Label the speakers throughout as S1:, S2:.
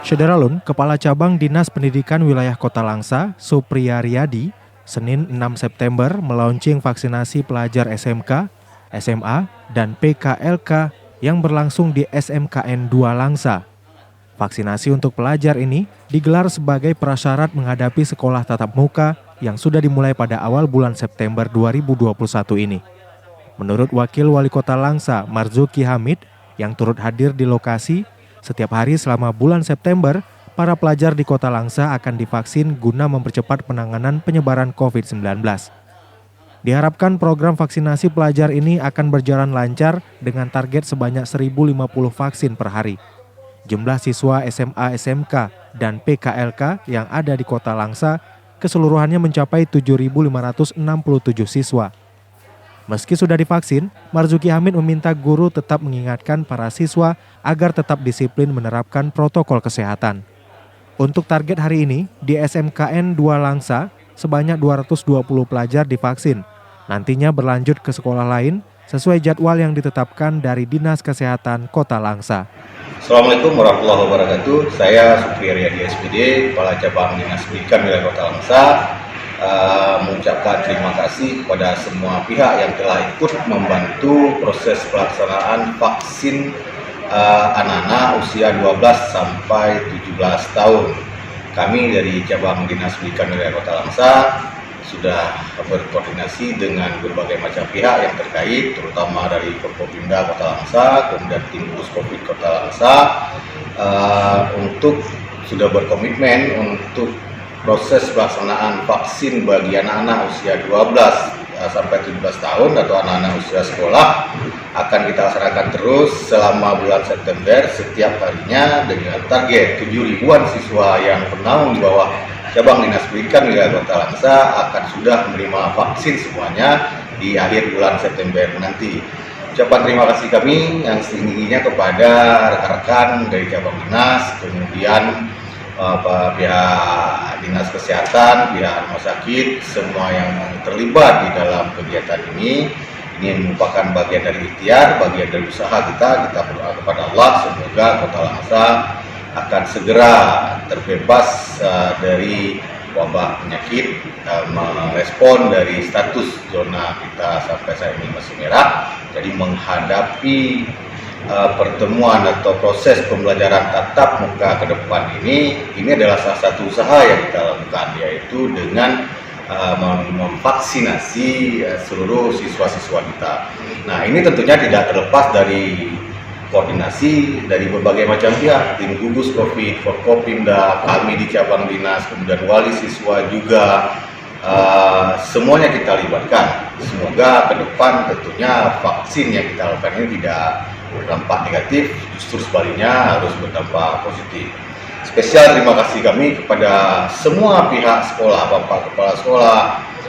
S1: Syederalun, Kepala Cabang Dinas Pendidikan Wilayah Kota Langsa, Supriya Riyadi, Senin 6 September melaunching vaksinasi pelajar SMK, SMA, dan PKLK yang berlangsung di SMKN 2 Langsa. Vaksinasi untuk pelajar ini digelar sebagai prasyarat menghadapi sekolah tatap muka yang sudah dimulai pada awal bulan September 2021 ini. Menurut Wakil Wali Kota Langsa, Marzuki Hamid, yang turut hadir di lokasi, setiap hari selama bulan September, para pelajar di Kota Langsa akan divaksin guna mempercepat penanganan penyebaran COVID-19. Diharapkan program vaksinasi pelajar ini akan berjalan lancar dengan target sebanyak 1.050 vaksin per hari. Jumlah siswa SMA, SMK, dan PKLK yang ada di Kota Langsa keseluruhannya mencapai 7.567 siswa. Meski sudah divaksin, Marzuki Hamid meminta guru tetap mengingatkan para siswa agar tetap disiplin menerapkan protokol kesehatan. Untuk target hari ini, di SMKN 2 Langsa, sebanyak 220 pelajar divaksin. Nantinya berlanjut ke sekolah lain sesuai jadwal yang ditetapkan dari Dinas Kesehatan Kota Langsa.
S2: Assalamualaikum warahmatullahi wabarakatuh. Saya Supriya Riyadi SPD, Kepala Cabang Dinas Pendidikan Wilayah Kota Langsa. Mengucapkan terima kasih kepada semua pihak yang telah ikut membantu proses pelaksanaan vaksin anak-anak usia 12 sampai 17 tahun. Kami dari Cabang Dinas Pendidikan Wilayah Kota Langsa sudah berkoordinasi dengan berbagai macam pihak yang terkait, terutama dari Forkopimda Kota Langsa, kemudian tim gugus Covid Kota Langsa, untuk sudah berkomitmen untuk proses pelaksanaan vaksin bagi anak-anak usia 12 sampai 17 tahun atau anak-anak usia sekolah akan kita laksanakan terus selama bulan September setiap harinya dengan target 7.000-an siswa yang bernaung di bawah Cabang Dinas Pendidikan Wilayah Kota Langsa akan sudah menerima vaksin semuanya di akhir bulan September nanti. Ucapan terima kasih kami yang setinggi-tingginya kepada rekan-rekan dari Cabang Dinas, kemudian pihak Dinas Kesehatan, pihak rumah sakit, semua yang terlibat di dalam kegiatan ini. Ini merupakan bagian dari ikhtiar, bagian dari usaha kita berdoa kepada Allah, semoga Kota Langsa akan segera terbebas dari wabah penyakit, merespon dari status zona kita sampai saat ini masih merah. Jadi menghadapi pertemuan atau proses pembelajaran tatap muka ke depan ini adalah salah satu usaha yang kita lakukan, yaitu dengan memvaksinasi seluruh siswa-siswa kita. Nah, ini tentunya tidak terlepas dari koordinasi dari berbagai macam pihak, tim gugus Covid, Forkopimda, kami di cabang dinas, kemudian wali siswa juga, semuanya kita libatkan. Semoga ke depan tentunya vaksin yang kita lakukan ini tidak berdampak negatif, justru sebaliknya harus berdampak positif. Spesial terima kasih kami kepada semua pihak sekolah, Bapak Kepala Sekolah,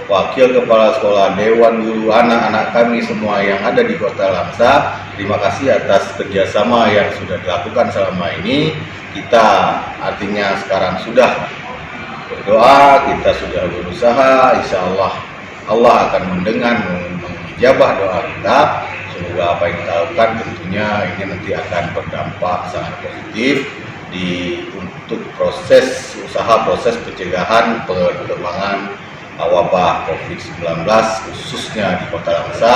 S2: Wakil Kepala Sekolah, Dewan Guru, anak-anak kami semua yang ada di Kota Langsa. Terima kasih atas kerjasama yang sudah dilakukan selama ini. Kita artinya sekarang sudah berdoa, kita sudah berusaha, insya Allah Allah akan mendengar, mengijabah doa kita. Semoga apa yang kita lakukan tentunya ini nanti akan berdampak sangat positif untuk proses pencegahan perkembangan wabah COVID-19 khususnya di Kota Langsa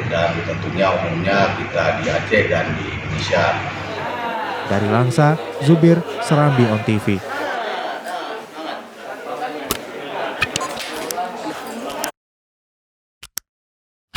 S2: dan tentunya umumnya kita di Aceh dan di Indonesia.
S1: Dari Langsa, Zubir, Serambi On TV.